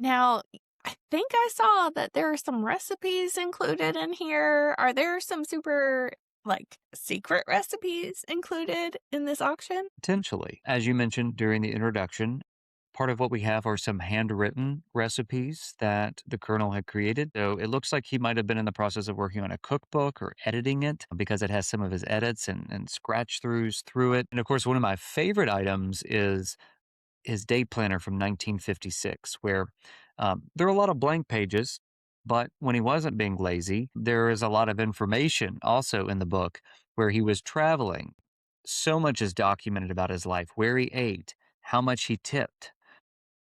Now, I think I saw that there are some recipes included in here. Are there some super, like, secret recipes included in this auction? Potentially. As you mentioned during the introduction, part of what we have are some handwritten recipes that the Colonel had created. So it looks like he might have been in the process of working on a cookbook or editing it because it has some of his edits and scratch throughs through it. And of course, one of my favorite items is his day planner from 1956, where there are a lot of blank pages, but when he wasn't being lazy, there is a lot of information also in the book where he was traveling. So much is documented about his life, where he ate, how much he tipped,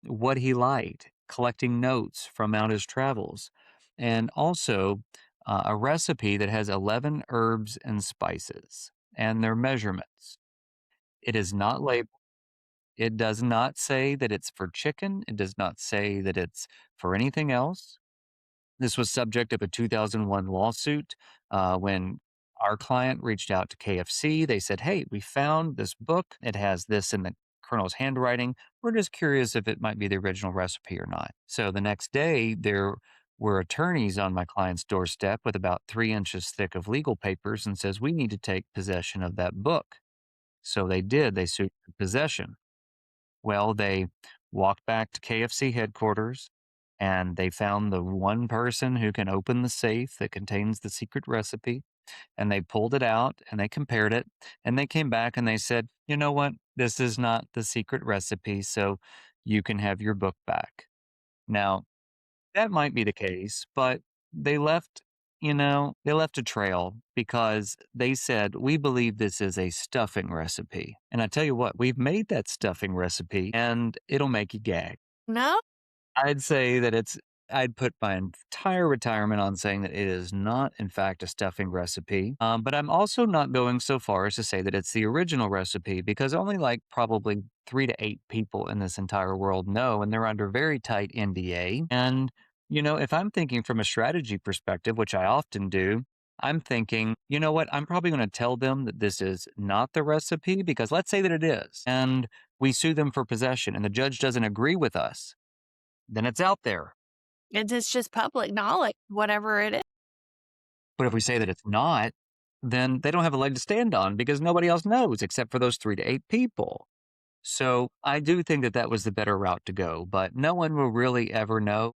what he liked, collecting notes from out his travels, and also a recipe that has 11 herbs and spices and their measurements. It is not labeled. It does not say that it's for chicken. It does not say that it's for anything else. This was subject of a 2001 lawsuit when our client reached out to KFC. They said, "Hey, we found this book. It has this in the Colonel's handwriting. We're just curious if it might be the original recipe or not." So the next day, there were attorneys on my client's doorstep with about 3 inches thick of legal papers and says, "We need to take possession of that book." So they did. They sued for possession. Well, they walked back to KFC headquarters and they found the one person who can open the safe that contains the secret recipe. And they pulled it out and they compared it. And they came back and they said, "You know what? This is not the secret recipe. So you can have your book back." Now, that might be the case, but they left, they left a trail because they said, "We believe this is a stuffing recipe." And I tell you what, we've made that stuffing recipe and it'll make you gag. No? I'd say that I'd put my entire retirement on saying that it is not, in fact, a stuffing recipe. But I'm also not going so far as to say that it's the original recipe because only like probably 3 to 8 people in this entire world know, and they're under very tight NDA. And, if I'm thinking from a strategy perspective, which I often do, I'm thinking, you know what? I'm probably going to tell them that this is not the recipe because let's say that it is. And we sue them for possession and the judge doesn't agree with us, then it's out there. It's just public knowledge, whatever it is. But if we say that it's not, then they don't have a leg to stand on because nobody else knows except for those 3 to 8 people. So I do think that that was the better route to go, but no one will really ever know.